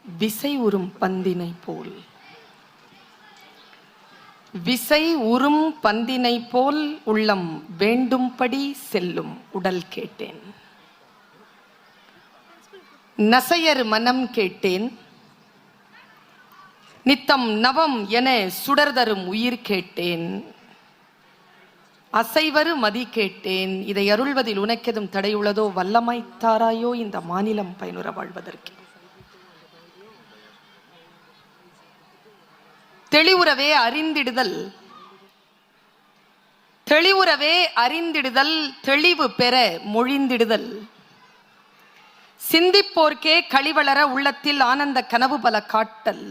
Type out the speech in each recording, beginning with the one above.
விசை உறும் பந்தினை போல், விசை உறும் பந்தினை போல் உள்ளம் வேண்டும்படி செல்லும் உடல் கேட்டேன். நசையர் மனம் கேட்டேன், நித்தம் நவம் என சுடர்தரும் உயிர் கேட்டேன். அசைவரு மதி கேட்டேன், இதை அருள்வதில் உனக்கெதும் தடையுள்ளதோ, வல்லமைத்தாராயோ இந்த மாநிலம் பயனுற வாழ்வதற்கு. தெளிவுறவே அறிந்திடுதல், தெளிவுறவே அறிந்திடுதல், தெளிவு பெற மொழிந்திடுதல், சிந்திப்போர்க்கே களிவளர உள்ளத்தில் ஆனந்த கனவு பல காட்டல்,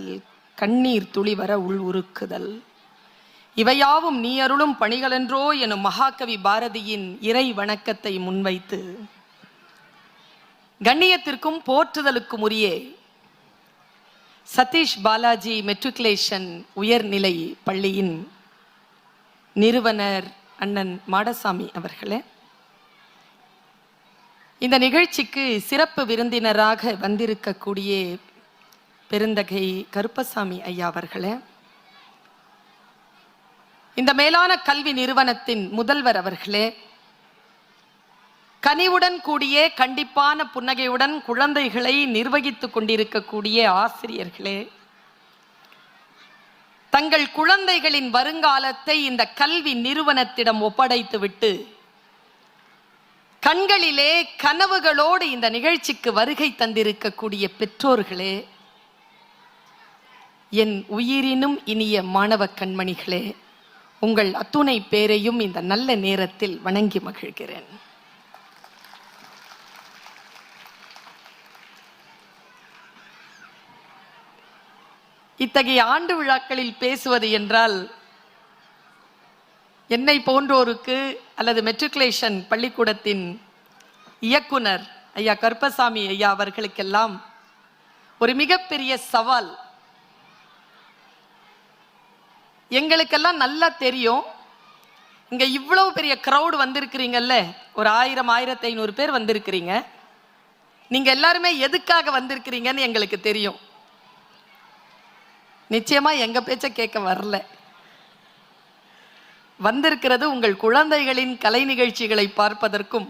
கண்ணீர் துளிவர உள் உருக்குதல், இவையாவும் நீ அருளும் பணிகளென்றோ எனும் மகாகவி பாரதியின் இறை வணக்கத்தை முன்வைத்து கண்ணியத்திற்கும் போற்றுதலுக்கும் உரிய சதீஷ் பாலாஜி மெட்ரிகுலேஷன் உயர்நிலை பள்ளியின் நிறுவனர் அண்ணன் மாடசாமி அவர்களே, இந்த நிகழ்ச்சிக்கு சிறப்பு விருந்தினராக வந்திருக்கக்கூடிய பெருந்தகை கருப்பசாமி ஐயா அவர்களே, இந்த மேலான கல்வி நிறுவனத்தின் முதல்வர் அவர்களே, கனிவுடன் கூடிய கண்டிப்பான புன்னகையுடன் குழந்தைகளை நிர்வகித்துக் கொண்டிருக்கக்கூடிய ஆசிரியர்களே, தங்கள் குழந்தைகளின் வருங்காலத்தை இந்த கல்வி நிறுவனத்திடம் ஒப்படைத்துவிட்டு கண்களிலே கனவுகளோடு இந்த நிகழ்ச்சிக்கு வருகை தந்திருக்கக்கூடிய பெற்றோர்களே, என் உயிரினும் இனிய மாணவ கண்மணிகளே, உங்கள் அத்துணை பேரையும் இந்த நல்ல நேரத்தில் வணங்கி மகிழ்கிறேன். இத்தகைய ஆண்டு விழாக்களில் பேசுவது என்றால் என்னை போன்றோருக்கு அல்லது மெட்ரிகுலேஷன் பள்ளிக்கூடத்தின் இயக்குனர் ஐயா கருப்பசாமி ஐயா அவர்களுக்கெல்லாம் ஒரு மிகப்பெரிய சவால். எங்களுக்கெல்லாம் நல்லா தெரியும், இங்க இவ்வளவு பெரிய கிரௌடு வந்திருக்கிறீங்கல்ல, ஒரு 1000 1500 பேர் வந்திருக்கிறீங்க. நீங்க எல்லாருமே எதுக்காக வந்திருக்கிறீங்கன்னு எங்களுக்கு தெரியும். நிச்சயமா எங்க பேச்ச கேட்க வரல. வந்திருக்கிறது உங்கள் குழந்தைகளின் கலை நிகழ்ச்சிகளை பார்ப்பதற்கும்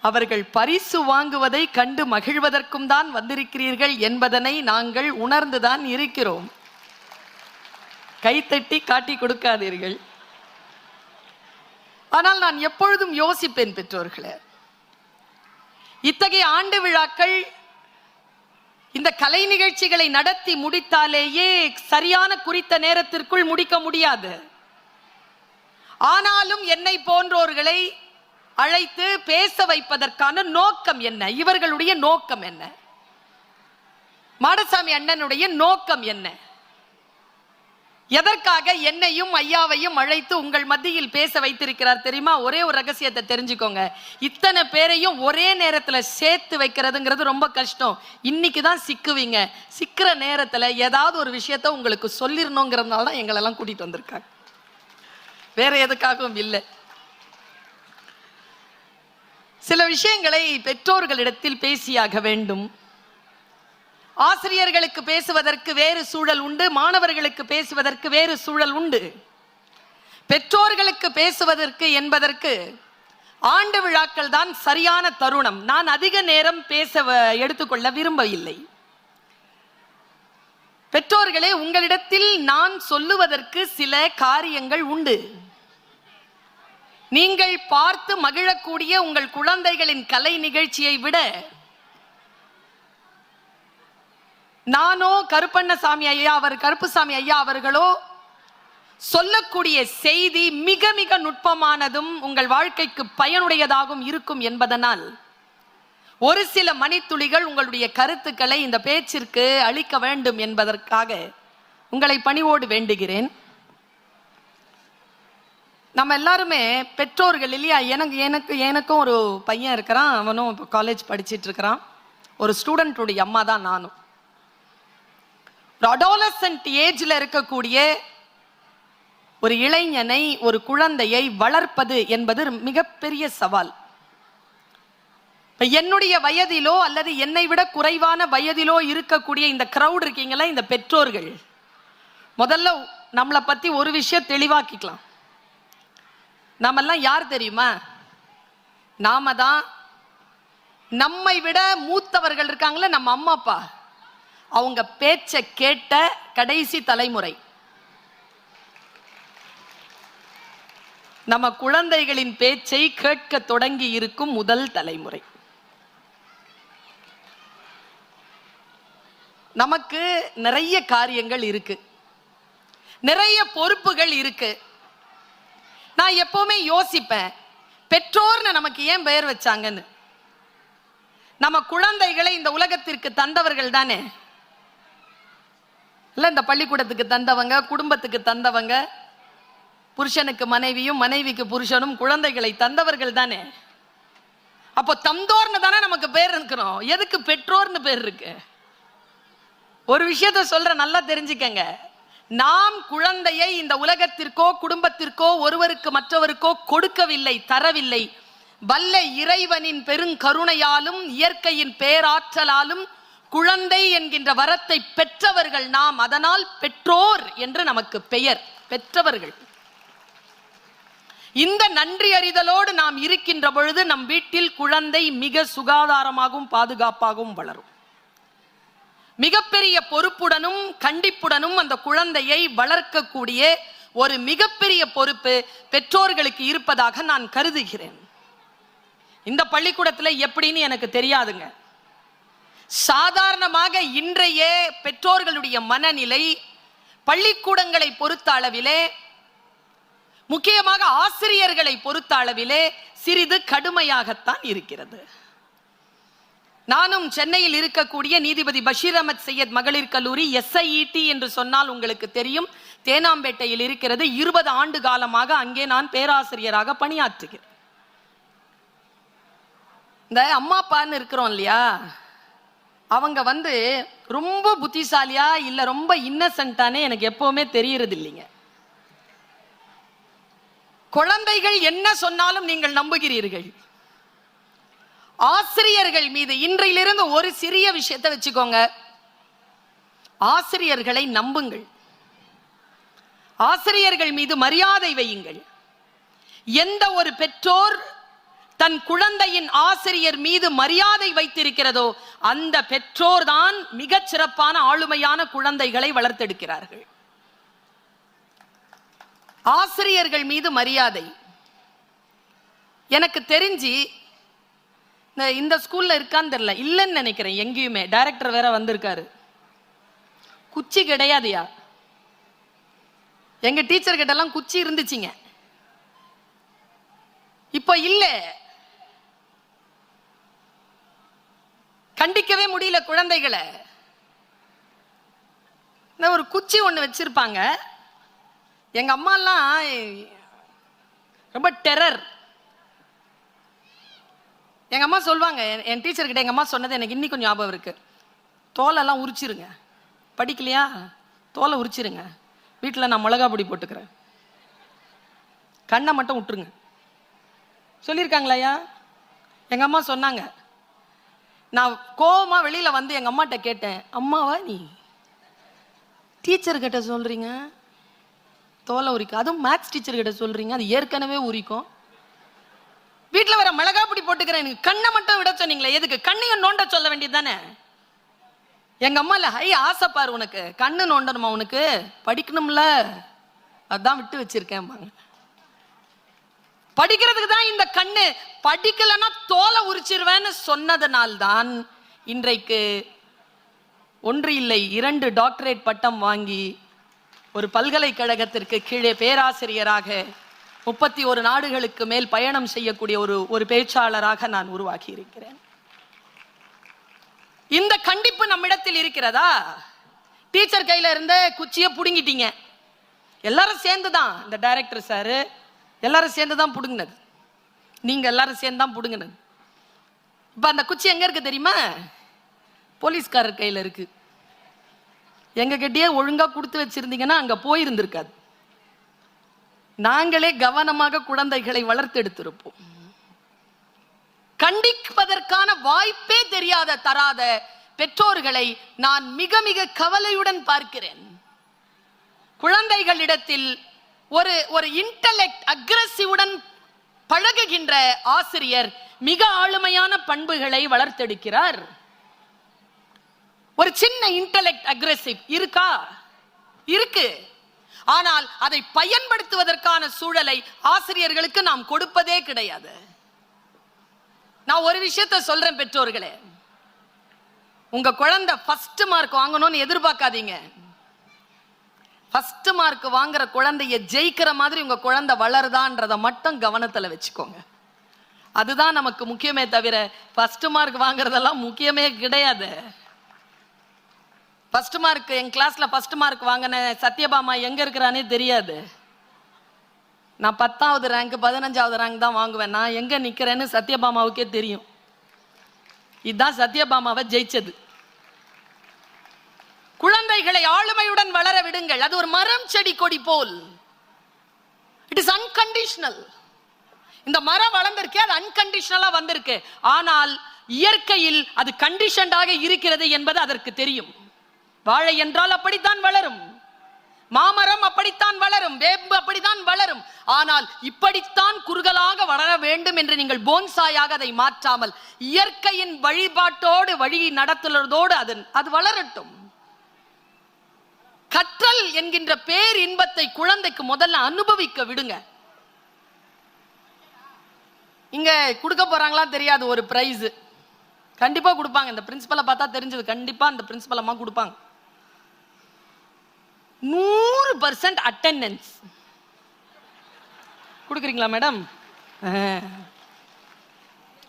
அவர்கள் பரிசு வாங்குவதை கண்டு மகிழ்வதற்கும் தான் வந்திருக்கிறீர்கள் என்பதனை நாங்கள் உணர்ந்துதான் இருக்கிறோம். கைத்தட்டி காட்டி கொடுக்காதீர்கள். ஆனால் நான் எப்பொழுதும் யோசிப்பேன் பெற்றோர்களே, இத்தகைய ஆண்டு விழாக்கள் இந்த கலை நிகழ்ச்சிகளை நடத்தி முடித்தாலேயே சரியான குறித்த நேரத்திற்குள் முடிக்க முடியாது. ஆனாலும் என்னை போன்றோர்களை அழைத்து பேச வைப்பதற்கான நோக்கம் என்ன? இவர்களுடைய நோக்கம் என்ன? மாடசாமி அண்ணனுடைய நோக்கம் என்ன? எதற்காக என்னையும் ஐயாவையும் அழைத்து உங்கள் மத்தியில் பேச வைத்திருக்கிறார் தெரியுமா? ஒரே ஒரு ரகசியத்தை தெரிஞ்சுக்கோங்க, இத்தனை பேரையும் ஒரே நேரத்துல சேர்த்து வைக்கிறதுங்கிறது ரொம்ப கஷ்டம். இன்னைக்கு தான் சிக்குவீங்க. சிக்கிற நேரத்துல ஏதாவது ஒரு விஷயத்த உங்களுக்கு சொல்லிடணுங்கிறதுனால தான் எங்களெல்லாம் கூட்டிட்டு வந்திருக்காங்க, வேற எதுக்காகவும் இல்லை. சில விஷயங்களை பெற்றோர்களிடத்தில் பேசியாக வேண்டும். ஆசிரியர்களுக்கு பேசுவதற்கு வேறு சூழல் உண்டு, மாணவர்களுக்கு பேசுவதற்கு வேறு சூழல் உண்டு. பெற்றோர்களுக்கு பேசுவதற்கு என்பதற்கு ஆண்டு விழாக்கள் தான் சரியான தருணம். நான் அதிக நேரம் பேச எடுத்துக்கொள்ள விரும்பவில்லை. பெற்றோர்களே, உங்களிடத்தில் நான் சொல்லுவதற்கு சில காரியங்கள் உண்டு. நீங்கள் பார்த்து மகிழக்கூடிய உங்கள் குழந்தைகளின் கலை நிகழ்ச்சியை விட நானோ கருப்பண்ணசாமி ஐயா கருப்புசாமி ஐயா அவர்களோ சொல்லக்கூடிய செய்தி மிக மிக நுட்பமானதும் உங்கள் வாழ்க்கைக்கு பயனுடையதாகவும் இருக்கும் என்பதனால் ஒரு சில மணித்துளிகள் உங்களுடைய கருத்துக்களை இந்த பேச்சிற்கு அளிக்க வேண்டும் என்பதற்காக உங்களை பணிவோடு வேண்டுகிறேன். நம்ம எல்லாருமே பெற்றோர்கள் இல்லையா? எனக்கும் ஒரு பையன் இருக்கிறான், அவனும் இப்போ காலேஜ் படிச்சிட்டு இருக்கிறான். ஒரு ஸ்டூடெண்ட்டுடைய அம்மா தான் நானும். அடாலசன்ட் ஏஜ்ல இருக்கக்கூடிய ஒரு இளைஞனை, ஒரு குழந்தையை வளர்ப்பது என்பது மிகப்பெரிய சவால். என்னுடைய வயதிலோ அல்லது என்னை விட குறைவான வயதிலோ இருக்கக்கூடிய இந்த கிரவுட் இருக்கீங்களா, இந்த பெற்றோர்கள், முதல்ல நம்மளை பத்தி ஒரு விஷயம் தெளிவாக்கிக்கலாம். நாமெல்லாம் யார் தெரியுமா? நாம தான் நம்மை விட மூத்தவர்கள் இருக்காங்களே, நம்ம அம்மா அப்பா, அவங்க பேச்ச கேட்ட கடைசி தலைமுறை. நம்ம குழந்தைகளின் பேச்சை கேட்க தொடங்கி இருக்கும் முதல் தலைமுறை. நமக்கு நிறைய காரியங்கள் இருக்கு, நிறைய பொறுப்புகள் இருக்கு. நான் எப்பவுமே யோசிப்பேன், பெற்றோர்னு நமக்கு ஏன் பெயர் வச்சாங்கன்னு. நம்ம குழந்தைகளை இந்த உலகத்திற்கு தந்தவர்கள் தானே. இல்ல, இந்த பள்ளிக்கூடத்துக்கு தந்தவங்க, குடும்பத்துக்கு தந்தவங்க, புருஷனுக்கு மனைவியும் மனைவிக்கு புருஷனும் குழந்தைகளை தந்தவர்கள் தானே. அப்போ தந்தோர்னு தானே நமக்கு பேர் இருக்கணும். எதுக்கு பெற்றோர்னு பேர் இருக்கு? ஒரு விஷயத்த சொல்ற, நல்லா தெரிஞ்சுக்கங்க. நாம் குழந்தையை இந்த உலகத்திற்கோ குடும்பத்திற்கோ ஒருவருக்கு மற்றவருக்கோ கொடுக்கவில்லை, தரவில்லை. வல்ல இறைவனின் பெருங்கருணையாலும் இயற்கையின் பேராற்றலாலும் குழந்தை என்கின்ற வரத்தை பெற்றவர்கள் நாம். அதனால் பெற்றோர் என்று நமக்கு பெயர். பெற்றவர்கள். இந்த நன்றி அறிதலோடு நாம் இருக்கின்ற பொழுது நம் வீட்டில் குழந்தை மிக சுகாதாரமாகவும் பாதுகாப்பாகவும் வளரும். மிகப்பெரிய பொறுப்புடனும் கண்டிப்புடனும் அந்த குழந்தையை வளர்க்கக்கூடிய ஒரு மிகப்பெரிய பொறுப்பு பெற்றோர்களுக்கு இருப்பதாக நான் கருதுகிறேன். இந்த பள்ளிக்கூடத்தில் எப்படின்னு எனக்கு தெரியாதுங்க. சாதாரணமாக இன்றைய பெற்றோர்களுடைய மனநிலை பள்ளிக்கூடங்களை பொறுத்த அளவிலே, முக்கியமாக ஆசிரியர்களை பொறுத்த அளவிலே சிறிது கடுமையாகத்தான் இருக்கிறது. நானும் சென்னையில் இருக்கக்கூடிய நீதிபதி பஷீர் அஹமத் சையத் மகளிர் கல்லூரி SIET என்று சொன்னால் உங்களுக்கு தெரியும், தேனாம்பேட்டையில் இருக்கிறது. 20 ஆண்டு காலமாக அங்கே நான் பேராசிரியராக பணியாற்றுகிறேன். இந்த அம்மா அப்பான்னு இருக்கிறோம் இல்லையா, அவங்க ரொம்ப புத்திசாலியா இல்ல ரொம்ப இன்னசென்ட்டானே எனக்கு எப்பவுமே தெரியறது இல்லைங்க. குழந்தைகள் என்ன சொன்னாலும் நீங்கள் நம்புகிறீர்கள். ஆசிரியர்கள் மீது இன்றையிலிருந்து ஒரு சிறிய விஷயத்தை வச்சுக்கோங்க, ஆசிரியர்களை நம்புங்கள், ஆசிரியர்கள் மீது மரியாதை வையுங்கள். எந்த ஒரு பெற்றோர் தன் குழந்தையின் ஆசிரியர் மீது மரியாதை வைத்திருக்கிறதோ அந்த பெற்றோர் தான் மிகச் சிறப்பான ஆளுமையான குழந்தைகளை வளர்த்தெடுக்கிறார்கள். ஆசிரியர்கள் மீது மரியாதை. எனக்கு தெரிஞ்சு இந்த ஸ்கூல்ல இருக்கான்னு தெரியல, இல்லைன்னு நினைக்கிறேன். எங்கேயுமே டைரக்டர் வேற வந்திருக்காரு. குச்சி கிடையாதுயா. எங்க டீச்சர் கிட்ட எல்லாம் குச்சி இருந்துச்சுங்க, இப்ப இல்ல. கண்டிக்கவே முடியல குழந்தைகளை. ஒரு குச்சி ஒண்ணு வச்சிருப்பாங்க. எங்க அம்மா எல்லாம் ரொம்ப டெரர். எங்க அம்மா சொல்லுவாங்க, என் டீச்சர் கிட்ட எங்க அம்மா சொன்னது எனக்கு இன்னி கொஞ்சம் ஞாபகம் இருக்கு. தோலெல்லாம் உரிச்சிருங்க, படிக்கலையா தோலை உரிச்சிருங்க, வீட்டில் நான் மிளகா பொடி போட்டுக்கிறேன், கண்ணை மட்டும் விட்டுருங்க சொல்லியிருக்காங்களாயா? எங்க அம்மா சொன்னாங்க. நான் கோவமா வெளியில வந்து எங்க அம்மாட்ட கேட்டேன், அம்மாவா நீ டீச்சர் கிட்ட சொல்றீங்க தோலை உரிக்க, அதுவும் மேத்ஸ் டீச்சர் கிட்ட சொல்றீங்க அது ஏற்கனவே உரிக்கும், வீட்டுல வர மிளகா பொடி போட்டுக்கிறேன், எனக்கு கண்ணை மட்டும் விட சொன்னீங்களே, எதுக்கு கண்ணையும் நோண்ட சொல்ல வேண்டியது தானே? எங்க அம்மா இல்ல, ஹை ஆசைப்பாரு உனக்கு கண்ணு நோண்டணுமா, உனக்கு படிக்கணும்ல, அதான் விட்டு வச்சிருக்கேன். படிக்கிறதுக்கு தான் இந்த கண்ணு, படிக்கலன்னா தோலை உரிச்சிருவேன்னு சொன்னதனால்தான் இன்றைக்கு ஒன்று இல்லை 2 டாக்டரேட் பட்டம் வாங்கி ஒரு பல்கலைக்கழகத்திற்கு கீழே பேராசிரியராக 31 நாடுகளுக்கு மேல் பயணம் செய்யக்கூடிய ஒரு பேச்சாளராக நான் உருவாக்கி இருக்கிறேன். இந்த கண்டிப்பு நம்மிடத்தில் இருக்கிறதா? டீச்சர் கையில இருந்த குச்சியை புடுங்கிட்டீங்க, எல்லாரும் சேர்ந்துதான், இந்த டைரக்டர் சாரு எல்லாரும் சேர்ந்துதான் புடுங்கினது, நீங்க எல்லாரும் சேர்ந்துதான் புடுங்கினது. இப்ப அந்த குச்சி எங்க இருக்கு தெரியுமா? போலீஸ்காரர் கையில இருக்கு. எங்க கிட்டயே ஒழுங்கா கொடுத்து வச்சிருந்தீங்கன்னா அங்க போயிருந்திருக்காது. நாங்களே கவனமாக குழந்தைகளை வளர்த்தெடுத்திருப்போம். கண்டிப்பதற்கான வாய்ப்பே தராத பெற்றோர்களை நான் மிக மிக கவலையுடன் பார்க்கிறேன். குழந்தைகளிடத்தில் ஒரு இன்டெலெக்ட் அக்ரெசிவுடன் பழகுகின்ற ஆசிரியர் மிக ஆளுமையான பண்புகளை வளர்த்தெடுக்கிறார். ஒரு சின்ன இன்டெலெக்ட் அக்ரெசிவ் இருக்கா? இருக்கு. ஆனால் அதை பயன்படுத்துவதற்கான சூழலை ஆசிரியர்களுக்கு நாம் கொடுப்பதே கிடையாது. நான் ஒரு விஷயத்தை சொல்றேன் பெற்றோர்களே, உங்க குழந்தை ஃபர்ஸ்ட் மார்க் வாங்கணும்னு எதிர்பார்க்காதீங்க. ஃபர்ஸ்ட் மார்க் வாங்குற குழந்தைய ஜெயிக்கிற மாதிரி உங்க குழந்தை வளருதான்றத மட்டும் கவனத்துல வச்சுக்கோங்க. அதுதான் நமக்கு முக்கியமே தவிர ஃபர்ஸ்ட் மார்க் வாங்குறதெல்லாம் முக்கியமே கிடையாது. ஃபர்ஸ்ட் மார்க், என் கிளாஸ்ல ஃபர்ஸ்ட் மார்க் வாங்கின சத்யபாமா எங்க இருக்கிறானே தெரியாது. நான் 10வது ரேங்க் 15வது ரேங்க் தான் வாங்குவேன். நான் எங்க நிக்கிறேன்னு சத்யபாமாவுக்கே தெரியும். இதுதான் சத்யபாமாவை ஜெயிச்சது. குழந்தைகளை ஆளுமையுடன் வளர விடுங்கள். அது ஒரு மரம் செடி கொடி போல். It is unconditional. இந்த மரம் வளர்ந்திருக்கு, அது அன்கண்டிஷனலா வந்திருக்கு. ஆனால் இயற்கையில் அது கண்டிஷன்டாக இருக்கிறது என்பது அதற்கு தெரியும். வாழை என்றால் அப்படித்தான் வளரும், மாமரம் அப்படித்தான் வளரும், வேம்பு அப்படித்தான் வளரும். ஆனால் இப்படித்தான் குறுகலாக வளர வேண்டும் என்று நீங்கள் போன்சாயாக அதை மாற்றாமல் இயற்கையின் வழிபாட்டோடு வழி நடத்துவதோடு அது வளரட்டும். கற்றல் என்கின்ற பேர் இன்பத்தை குழந்தைக்கு முதல்ல அனுபவிக்க விடுங்க. இங்க கொடுக்க போறாங்களா தெரியாது, ஒரு பிரைஸ் கண்டிப்பா கொடுப்பாங்க. இந்த பிரின்சிபலை பார்த்தா தெரிஞ்சது, கண்டிப்பா அந்த பிரின்சிபல் அம்மா கொடுப்பாங்க. 100% அட்டெண்டன்ஸ் கொடுக்குறீங்களா மேடம்?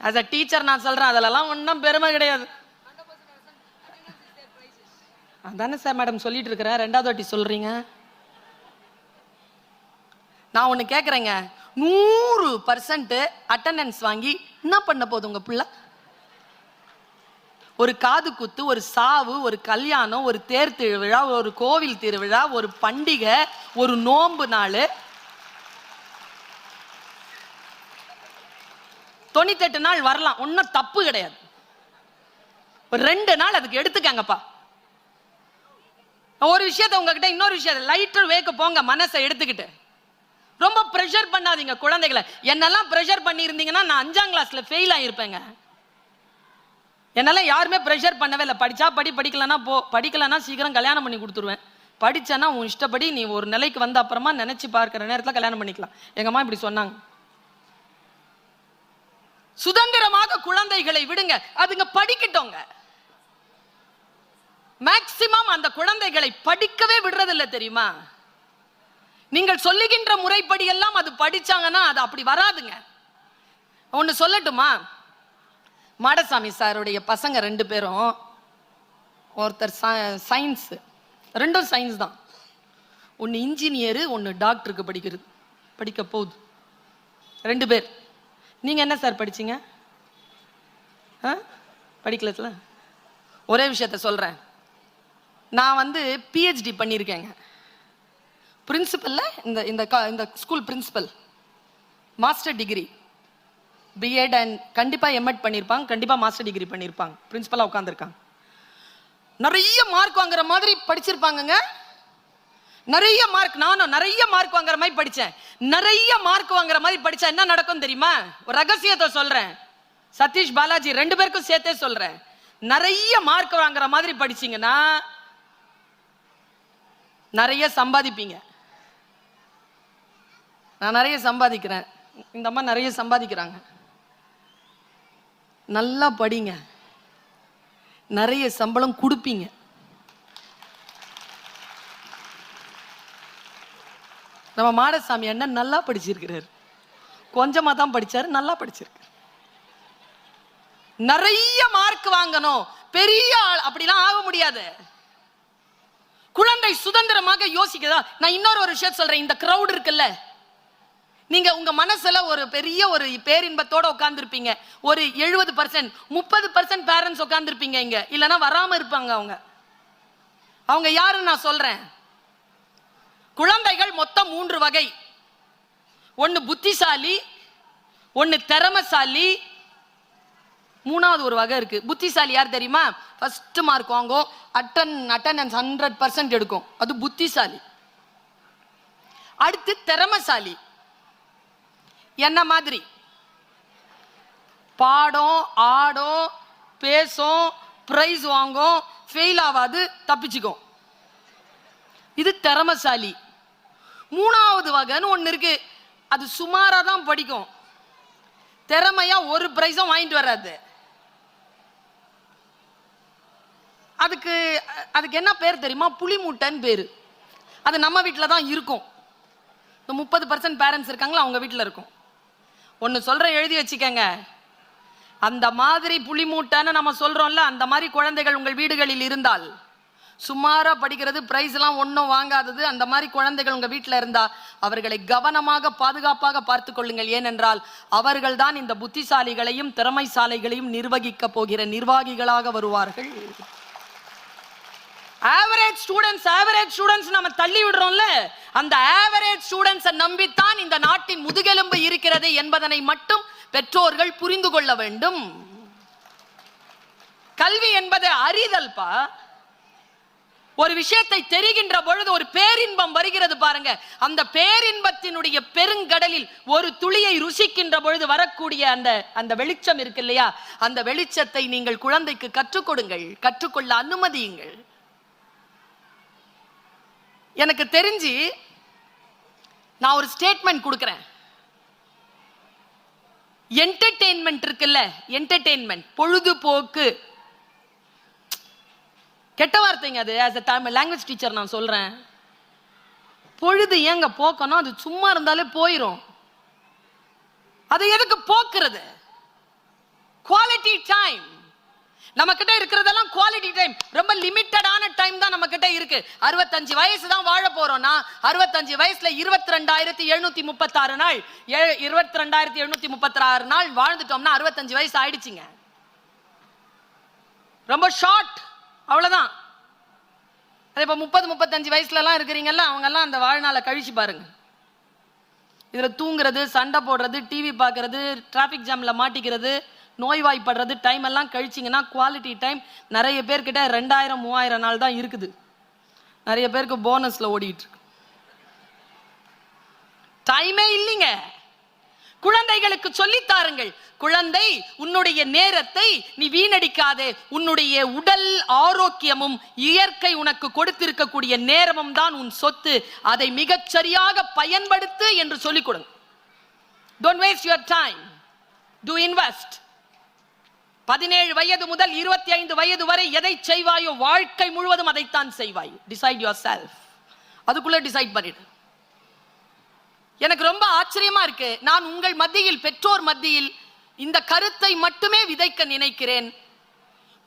as a டீச்சர் நான் சொல்றேன், அதெல்லாம் ஒன்றும் பெருமை கிடையாது. அதானே சார் மேடம் சொல்லிட்டு இருக்கிறேன், 2வது வாட்டி சொல்றீங்க. நான் ஒண்ணு கேட்கறேங்க, 100% அட்டெண்டன்ஸ் வாங்கி என்ன பண்ண போகுது உங்க பிள்ளை? ஒரு காது குத்து, ஒரு சாவு, ஒரு கல்யாணம், ஒரு தேர் திருவிழா, ஒரு கோவில் திருவிழா, ஒரு பண்டிகை, ஒரு நோன்பு நாள், 98 நாள் வரலாம், ஒன்னும் தப்பு கிடையாது. ஒரு 2 நாள் அதுக்கு எடுத்துக்கங்கப்பா. ஒரு விஷயத்தை உங்ககிட்ட இன்னொரு விஷயம், லைட்டர் வேக்க போங்க, மனசை எடுத்துக்கிட்டு ரொம்ப பிரஷர் பண்ணாதீங்க குழந்தைகளை. என்னெல்லாம் பிரஷர் பண்ணி இருந்தீங்கன்னா நான் 5ஆம் கிளாஸ்ல ஃபெயில் ஆயிருப்பேங்க. என்னெல்லாம் யாருமே பிரஷர் பண்ணவே இல்லை. படிச்சா படி, படிக்கலன்னா போ, படிக்கலன்னா சீக்கிரம் கல்யாணம் பண்ணி கொடுத்துருவேன், படிச்சேன்னா உன் இஷ்டப்படி நீ ஒரு நிலைக்கு வந்த அப்புறமா நினைச்சு பார்க்கிற நேரத்தில் கல்யாணம் பண்ணிக்கலாம். எங்க அம்மா இப்படி சொன்னாங்க. சுதந்திரமாக குழந்தைகளை விடுங்க, அதுங்க படிக்கட்டோங்க. மேக்சிமம் அந்த குழந்தைகளை படிக்கவே விடுறதில்லை தெரியுமா? நீங்கள் சொல்லுகின்ற முறைப்படி எல்லாம் அது படிச்சாங்கன்னா அது அப்படி வராதுங்க. ஒன்னு சொல்லட்டுமா? மாடசாமி சாருடைய பசங்க 2 பேரும், ஒருத்தர் சயின்ஸ், 2ம் சயின்ஸ் தான். ஒன்னு இன்ஜினியர், ஒன்னு டாக்டருக்கு படிக்க போகுது. 2 பேர். நீங்க என்ன சார் படிச்சீங்க? படிக்கல. ஒரே விஷயத்த சொல்றேன், நான் PhD பண்ணியிருக்கேங்க. பிரின்சிபல்ல இந்த school principal, master degree, BEd and கண்டிப்பா எம்எட் பண்ணியிருப்பாங்க, கண்டிப்பா மாஸ்டர் டிகிரி பண்ணியிருப்பாங்க, பிரின்சிபலா உட்காந்துருக்காங்க. நிறைய மார்க் வாங்குற மாதிரி படிச்சிருப்பாங்க. நிறைய மார்க், நானும் நிறைய மார்க் வாங்குற மாதிரி படிச்சேன். நிறைய மார்க் வாங்குற மாதிரி படிச்சா என்ன நடக்கும் தெரியுமா? ஒரு ரகசியத்தை சொல்றேன், சதீஷ் பாலாஜி 2 பேருக்கும் சேர்த்தே சொல்றேன். நிறைய மார்க் வாங்குற மாதிரி படிச்சீங்கன்னா நிறைய சம்பாதிப்பீங்க. நான் நிறைய சம்பாதிக்கிறேன், இந்த அம்மா நிறைய சம்பாதிக்கிறாங்க. நல்லா படிங்க, நிறைய சம்பளம் கொடுப்பீங்க. நம்ம மாடசாமி அண்ணன் நல்லா படிச்சிருக்கிறார், கொஞ்சமா தான் படிச்சாரு, நல்லா படிச்சிருக்காரு. நிறைய மார்க் வாங்கணும், பெரிய ஆள் அப்படிலாம் ஆக முடியாது. குழந்தை சுதந்திரமாக யோசிக்கிறதா? நான் இன்னொரு விஷயம் சொல்றேன், இந்த கிரவுட் இருக்குல்ல, நீங்க உங்க மனசுல ஒரு பெரிய ஒரு பேரின்பத்தோட உட்கார்ந்துருப்பீங்க. ஒரு 70% 30% பேரண்ட்ஸ் உட்கார்ந்துருப்பீங்க இங்க, இல்லைன்னா வராம இருப்பாங்க. அவங்க யாருன்னு நான் சொல்றேன். குழந்தைகள் மொத்தம் 3 வகை. ஒன்னு புத்திசாலி, ஒன்னு திறமசாலி, மூணாவது ஒரு வகை இருக்கு. புத்திசாலி யார் தெரியுமா? ஃபர்ஸ்ட் மார்க் வாங்கும், அட்டெண்டன்ஸ் 100% எடுக்கும், அது புத்திசாலி. அடுத்து திறமைசாலி, என்ன மாதிரி பாடம் ஆடும் பேசும் பிரைஸ் வாங்கும், ஃபெயில் ஆகாது, தப்பிச்சுக்கும், இது திறமைசாலி. மூணாவது வகைன்னு ஒன்று இருக்கு, அது சுமாரா தான் படிக்கும், திறமையா ஒரு பிரைஸும் வாங்கிட்டு வராது. அதுக்கு என்ன பேர் தெரியுமா? புலி மூட்டைன்னு பேரு. அது நம்ம வீட்டில் தான் இருக்கும். இந்த 30% பேரண்ட்ஸ் இருக்காங்களா, அவங்க வீட்டில் இருக்கும். ஒன்று சொல்கிறேன், எழுதி வச்சுக்கங்க. அந்த மாதிரி புலி மூட்டைன்னு நம்ம சொல்கிறோம்ல, அந்த மாதிரி குழந்தைகள் உங்கள் வீடுகளில் இருந்தால், சுமாராக படிக்கிறது, ப்ரைஸ்லாம் ஒன்றும் வாங்காதது, அந்த மாதிரி குழந்தைகள் உங்கள் வீட்டில் இருந்தால் அவர்களை கவனமாக பாதுகாப்பாக பார்த்து கொள்ளுங்கள். ஏனென்றால் அவர்கள் தான் இந்த புத்திசாலிகளையும் திறமைசாலிகளையும் நிர்வகிக்க போகிற நிர்வாகிகளாக வருவார்கள். ஆவரேஜ் ஸ்டூடெண்ட்ஸ் நம்ம தள்ளி விடுறோம்ல, அந்த ஆவரேஜ் ஸ்டூடெண்ட்ஸை நம்பித்தான் இந்த நாட்டின் முதுகெலும்பு இருக்கிறது என்பதனை மட்டும் பெற்றோர்கள் புரிந்து கொள்ள வேண்டும். கல்வி என்பது அறிதல்பா. ஒரு விஷயத்தை தெரிகின்ற பொழுது ஒரு பேரின்பம் வருகிறது பாருங்க. அந்த பேரின்பத்தினுடைய பெருங்கடலில் ஒரு துளியை ருசிக்கின்ற பொழுது வரக்கூடிய அந்த வெளிச்சம் இருக்கு இல்லையா, அந்த வெளிச்சத்தை நீங்கள் குழந்தைக்கு கற்றுக் கொடுங்கள், கற்றுக்கொள்ள அனுமதியுங்கள். எனக்கு தெரிஞ்சு நான் ஒரு ஸ்டேட்மெண்ட் கொடுக்கிறேன். என்டர்டெயின்மெண்ட் இருக்குல்ல, என்டர்டெயின்மெண்ட் பொழுதுபோக்கு, கெட்ட வார்த்தைங்க அது. As a Tamil language teacher நான் சொல்றேன், பொழுது ஏங்க போக்கணும்? அது சும்மா இருந்தாலே போயிரும். அது எதுக்கு போக்குறது? Quality time. நம்ம கிட்ட இருக்கிறதெல்லாம் குவாலிட்டி டைம், ரொம்ப லிமிட்டடான டைம் தான் நம்ம கிட்ட இருக்கு. 65 வயசு தான் வாழ போறோம்னா 65 வயசுல 22,736 நாள், 22,736 நாள் வாழ்ந்துட்டோம்னா 65 வயசு ஆயிடுச்சுங்க. ரொம்ப ஷார்ட், அவ்வளவுதான். அதே இப்போ 30-35 வயசுல எல்லாம் இருக்கிறீங்கல்ல, அவங்க எல்லாம் அந்த வாழ்நாளை கழிச்சு பாருங்க. இதுல தூங்குறது, சண்டை போடுறது, டிவி பார்க்கறது, டிராபிக் ஜாம்ல மாட்டிக்கிறது, நோய்வாய்ப்படுறது, டைம் எல்லாம் கழிச்சிங்கன்னா குவாலிட்டி டைம் நிறைய பேர்கிட்ட 2000-3000 நாள் தான் இருக்குது. நிறைய பேருக்கு போனஸ்ல ஓடிட்டு இருக்கு, டைமே இல்லைங்க. குழந்தைகளுக்கு சொல்லித்தாருங்கள், குழந்தை உன்னுடைய நேரத்தை நீ வீணடிக்காதே, உன்னுடைய உடல் ஆரோக்கியமும் இயற்கை உனக்கு கொடுத்திருக்கக்கூடிய நேரமும் தான் உன் சொத்து, அதை மிகச் சரியாக பயன்படுத்து என்று சொல்லிக் கொடுங்க. Don't waste your time, do invest. 17 வயது முதல் 25 வயது வரை எதை செய்வாயோ வாழ்க்கை முழுவதும் அதைத்தான் செய்வாய். டிசைட் யுவர் செல்ஃப், அதுக்குள்ள டிசைட் பண்ணிடு. எனக்கு ரொம்ப ஆச்சரியமா இருக்கு, நான் உங்கள் மத்தியில், பெற்றோர் மத்தியில் இந்த கருத்தை மட்டுமே விதைக்க நினைக்கிறேன்.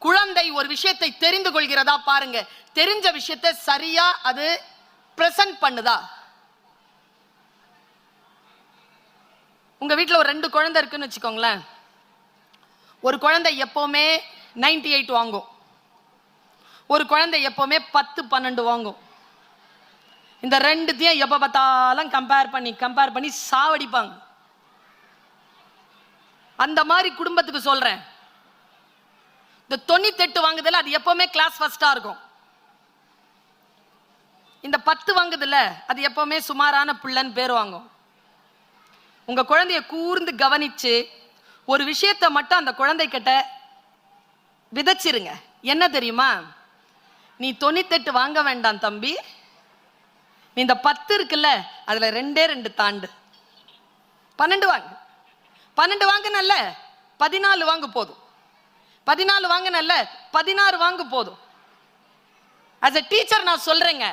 குழந்தை ஒரு விஷயத்தை தெரிந்து கொள்கிறதா பாருங்க, தெரிஞ்ச விஷயத்தை சரியா அது பிரசன்ட் பண்ணுதா? உங்க வீட்டில் ஒரு 2 குழந்தை இருக்குன்னு வச்சுக்கோங்களேன். ஒரு குழந்தை எப்பவுமே 98 வாங்கும், ஒரு குழந்தை எப்பவுமே 10-12 வாங்கும். இந்த ரெண்டுத்தையும் எப்ப பார்த்தாலும் கம்பேர் பண்ணி சாவடிப்பாங்க. அந்த மாதிரி குடும்பத்துக்கு சொல்றேன், இந்த 98 வாங்குதுல அது எப்பவுமே கிளாஸ் ஃபர்ஸ்டா இருக்கும். இந்த 10 வாங்குதுல அது எப்பவுமே சுமாரான பிள்ளைன்னு பேர் வாங்கும். உங்க குழந்தைய கூர்ந்து கவனிச்சு ஒரு விஷயத்தை மட்டும் அந்த குழந்தை கிட்ட விதைச்சிருங்க. என்ன தெரியுமா? நீ 98 வாங்க வேண்டாம் தம்பி, நீ இந்த 10 இருக்குல்ல அதுல 2 தாண்டு, 12 வாங்க. 12 வாங்கினல்ல 14 வாங்க போதும், 14 வாங்கினல்ல 16 வாங்க போதும். as a teacher நான் சொல்றேங்க,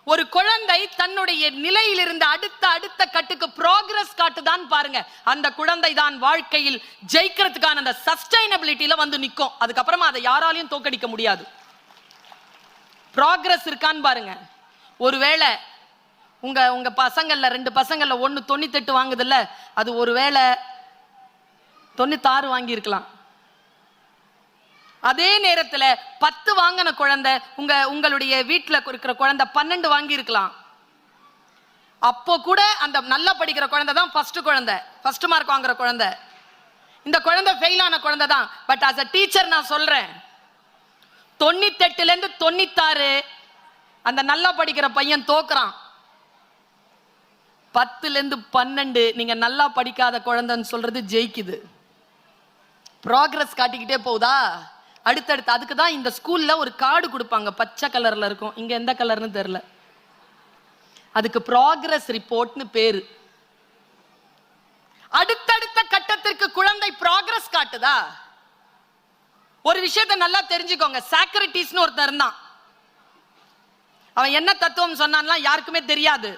ஒரு குழந்தை தன்னுடைய நிலையில் இருந்து அடுத்த கட்டுக்கு ப்ராக்ரஸ் காட்டுதான் பாருங்க, அந்த குழந்தை தான் வாழ்க்கையில் ஜெயிக்கிறதுக்கான அந்த சஸ்டைனபிலிட்டியில வந்து நிற்கும். அதுக்கப்புறமா அதை யாராலையும் தோக்கடிக்க முடியாது. ப்ராக்ரஸ் இருக்கான்னு பாருங்க. ஒருவேளை உங்க பசங்கள்ல 2 பசங்கள்ல ஒன்னு 98 வாங்குதுல்ல, அது ஒருவேளை 96 வாங்கி இருக்கலாம். அதே நேரத்துல 10 வாங்கின குழந்தை உங்களுடைய வீட்டுல இருக்கிற குழந்தை 12 வாங்கி இருக்கலாம். அப்போ கூட அந்த நல்லா படிக்கிற குழந்தை தான் ஃபர்ஸ்ட் குழந்தை, ஃபர்ஸ்ட் மார்க் வாங்குற குழந்தை. இந்த குழந்தை ஃபெயிலான குழந்தை தான். பட் as a டீச்சர் நான் சொல்றேன், 98ல இருந்து 96 அந்த நல்லா படிக்கிற பையன் தோக்குறான். 10ல இருந்து 12 நீங்க நல்லா படிக்காத குழந்தைன்னு சொல்றது ஜெயிக்குது. ப்ராக்ரஸ் காட்டிக்கிட்டே போகுதா அடுத்தடுத்து. அதுக்கு தான் இந்த ஸ்கூல்ல ஒரு கார்டு கொடுப்பாங்க, பச்சை கலர்ல இருக்கும். இங்க எந்த கலர்னு தெரியல. அதுக்கு ப்ராக்ரஸ் ரிப்போர்ட்னு பேரு. அடுத்தடுத்த கட்டத்திற்கு குழந்தை ப்ராக்ரஸ் காட்டுதா? ஒரு விஷயத்தை நல்லா தெரிஞ்சுக்கோங்க. சாக்ரட்டிஸ்னு ஒருத்தர் இருந்தான். அவன் என்ன தத்துவம் சொன்னான்லாம் யாருக்குமே தெரியாது.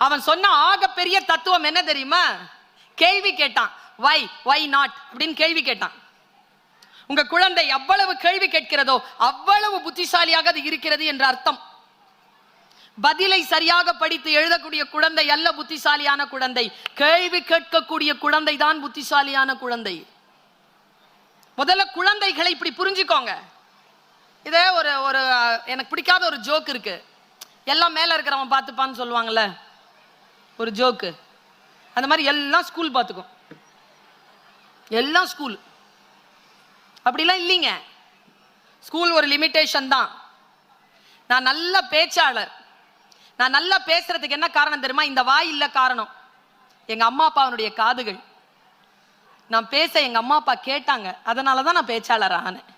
அவன் சொன்ன ஆக பெரிய தத்துவம் என்ன தெரியுமா? கேள்வி கேட்டான். வை நாட் அப்படின்னு கேள்வி கேட்டான். உங்க குழந்தை அவ்வளவு கேள்வி கேட்கிறதோ அவ்வளவு புத்திசாலியாக அது இருக்கிறது என்ற அர்த்தம். பதிலை சரியாக படித்து எழுதக்கூடிய குழந்தை அல்ல புத்திசாலியான குழந்தை. கேள்வி கேட்கக்கூடிய குழந்தை தான் புத்திசாலியான குழந்தை. முதல்ல குழந்தைகளை இப்படி புரிஞ்சுக்கோங்க. இதே ஒரு ஒரு எனக்கு பிடிக்காத ஒரு ஜோக் இருக்கு. எல்லாம் மேல இருக்கிறவன் பார்த்துப்பான்னு சொல்லுவாங்கல்ல, ஒரு ஜோக்கு. அந்த மாதிரி எல்லாம் ஸ்கூல் பார்த்துக்கும். எல்லாம் ஸ்கூல் அப்படிலாம் இல்லைங்க. ஸ்கூல் ஒரு லிமிட்டேஷன் தான். நான் நல்ல பேச்சாளர். நான் நல்லா பேசுறதுக்கு என்ன காரணம் தெரியுமா? இந்த வாய் இல்ல காரணம். எங்க அம்மா அப்பாவுடைய காதுகள். நான் பேச எங்க அம்மா அப்பா கேட்டாங்க, அதனாலதான் நான் பேச்சாளர் ஆனேன்.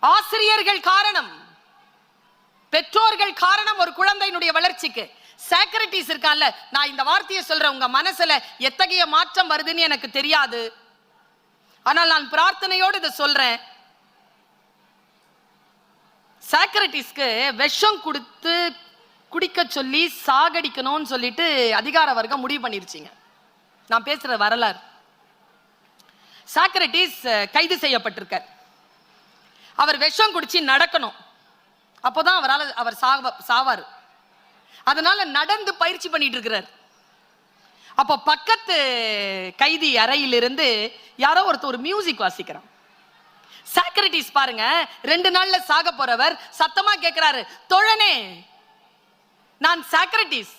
ஆசிரியர்கள் காரணம், பெற்றோர்கள் காரணம் ஒரு குழந்தையினுடைய வளர்ச்சிக்கு. சாக்ரட்டிஸ் இருக்கான்ல, நான் இந்த வார்த்தையை சொல்றேன், உங்க மனசுல எத்தகைய மாற்றம் வருதுன்னு எனக்கு தெரியாது, ஆனால் நான் பிரார்த்தனையோடு இதை சொல்றேன். சாக்ரட்டிஸ்க்கு விஷம் கொடுத்து குடிக்க சொல்லி சாகடிக்கணும்னு சொல்லிட்டு அதிகார வர்க்கம் முடிவு பண்ணிருச்சீங்க. நான் பேசுற வரலாறு. சாக்ரட்டிஸ் கைது செய்யப்பட்டிருக்கார். அவர் விஷம் குடிச்சு நடக்கணும், அப்போதான் அவர் சாவாரு. அதனால நடந்து பயிற்சி பண்ணிட்டு இருக்கிறார். அப்போ பக்கத்து கைதி அறையிலிருந்து யாரோ ஒருத்தர் ஒரு மியூசிக் வாசிக்கிறான். சாக்ரட்டிஸ் பாருங்க, 2 நாள்ல சாக போறவர் சத்தமா கேட்கிறாரு, தோழனே நான் சாக்ரட்டிஸ்.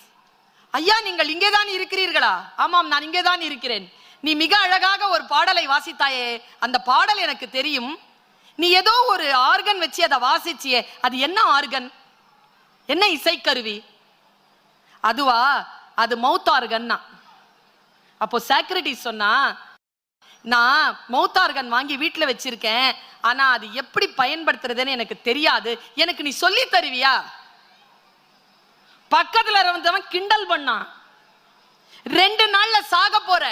ஐயா நீங்கள் இங்கேதான் இருக்கிறீர்களா? ஆமாம் நான் இங்கேதான் இருக்கிறேன். நீ மிக அழகாக ஒரு பாடலை வாசித்தாயே, அந்த பாடல் எனக்கு தெரியும். நீ ஏதோ ஒரு ஆர்கன் வச்சு அதை வாசிச்சியே, அது என்ன ஆர்கன்? என்ன இசைக்கருவி? அதுவா, அது மவுத் ஆர்கன்னா. அப்போ சாக்ரட்டிஸ் சொன்னா, நான் மவுத் ஆர்கன் வாங்கி வீட்டுல வச்சிருக்கேன், ஆனா அது எப்படி பயன்படுத்துறதுன்னு எனக்கு தெரியாது, எனக்கு நீ சொல்லி தருவியா? பக்கத்துல இருந்தவன் கிண்டல் பண்ணான். 2 நாள்ல சாக போற,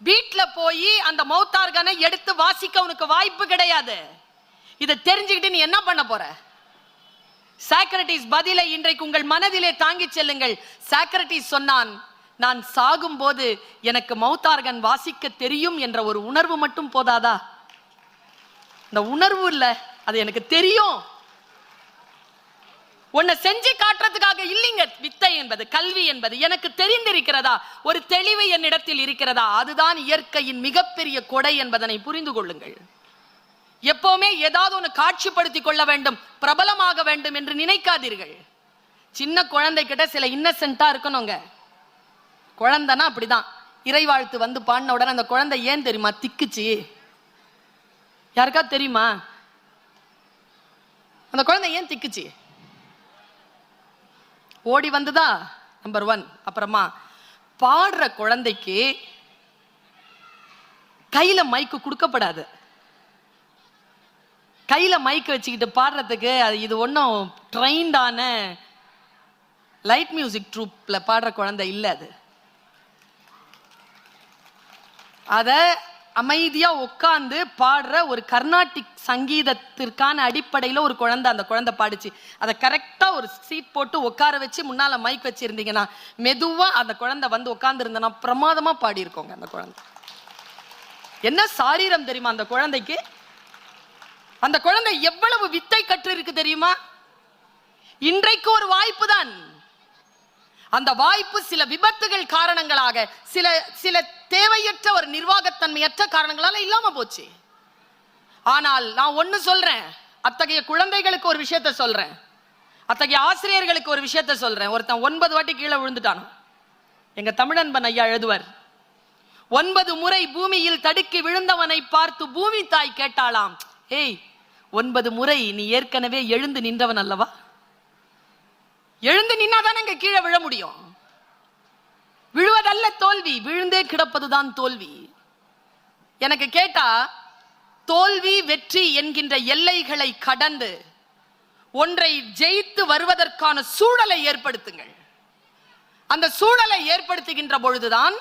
வீட்டுல போய் அந்த மவுத் ஆர்கனை எடுத்து வாசிக்க உனக்கு வாய்ப்பு கிடையாது. இதை தெரிஞ்சுக்கிட்டு நீ என்ன பண்ண போற? சாக்ரட்டிஸ் பதிலை இன்றைக்கு உங்கள் மனதிலே தாங்கி செல்லுங்கள். சாக்ரட்டிஸ் சொன்னான், நான் சாகும் போது எனக்கு மவுத் ஆர்கன் வாசிக்க தெரியும் என்ற ஒரு உணர்வு மட்டும் போதாதா? இந்த உணர்வு இல்ல, அது எனக்கு தெரியும். உன்னை செஞ்சு காட்டுறதுக்காக இல்லைங்க வித்தை என்பது, கல்வி என்பது. எனக்கு தெரிந்திருக்கிறதா, ஒரு தெளிவு என்னிடத்தில் இருக்கிறதா, அதுதான் இயற்கையின் மிகப்பெரிய கொடை என்பதனை புரிந்து கொள்ளுங்கள். எப்பவுமே ஏதாவது ஒன்று காட்சிப்படுத்திக் கொள்ள வேண்டும், பிரபலமாக வேண்டும் என்று நினைக்காதீர்கள். சின்ன குழந்தை கிட்ட சில இன்னசென்ட்டா இருக்கணுங்க. குழந்தைனா அப்படிதான். இறைவாழ்த்து வந்து பாடின உடனே அந்த குழந்தை ஏன் தெரியுமா திக்குச்சு? யாருக்கா தெரியுமா அந்த குழந்தை ஏன் திக்குச்சு? ஓடி வந்துதா நம்பர் 1. அப்புறமா பாடுற குழந்தைக்கு கையில மைக்கு கொடுக்கப்படாது. கையில மைக்கு வச்சுக்கிட்டு பாடுறதுக்கு இது ஒன்றும் ட்ரெயின்டான லைட் மியூசிக் ட்ரூப்ல பாடுற குழந்தை இல்லை. அத அமைதியா உட்கார்ந்து பாடுற ஒரு கர்நாடிக் சங்கீதத்திற்கான அடிப்படையில் ஒரு குழந்தை, அந்த குழந்தை பாடிச்சு. அதை கரெக்டா ஒரு சீட் போட்டு உட்கார வச்சு முன்னால மைக் வச்சிருந்தீங்கன்னா மெதுவா அந்த குழந்தை வந்து உட்கார்ந்து இருந்தனா பிரமாதமா பாடி இருக்கோங்க. அந்த குழந்தை என்ன சாரீரம் தெரியுமா அந்த குழந்தைக்கு? அந்த குழந்தை எவ்வளவு வித்தை கற்று இருக்கு தெரியுமா? இன்றைக்கு ஒரு வாய்ப்பு தான். அந்த வாய்ப்பு சில விபத்துகள் காரணங்களாக, சில தேவையற்ற ஒரு நிர்வாகத்தன்மையற்ற காரணங்களால இல்லாம போச்சு. ஆனால் நான் ஒண்ணு சொல்றேன், அத்தகைய குழந்தைகளுக்கு ஒரு விஷயத்த சொல்றேன், அத்தகைய ஆசிரியர்களுக்கு ஒரு விஷயத்த சொல்றேன். ஒருத்தன் 9 வாட்டி கீழே விழுந்துட்டான். எங்க தமிழன்பன் ஐயா எழுதுவார், 9 முறை பூமியில் தடுக்கி விழுந்தவனை பார்த்து பூமி தாய் கேட்டாளாம், ஏய் 9 முறை நீ ஏற்கனவே எழுந்து நின்றவன் அல்லவா? எழுந்து நின்னாதானே இங்க கீழே விழ முடியும். விழுவதல்ல தோல்வி, விழுந்தே கிடப்பதுதான் தோல்வி. எனக்கு கேட்டா தோல்வி வெற்றி என்கின்ற எல்லைகளை கடந்து ஒன்றை ஜெயித்து வருவதற்கான சூழலை ஏற்படுத்துங்கள். அந்த சூழலை ஏற்படுத்துகின்ற பொழுதுதான்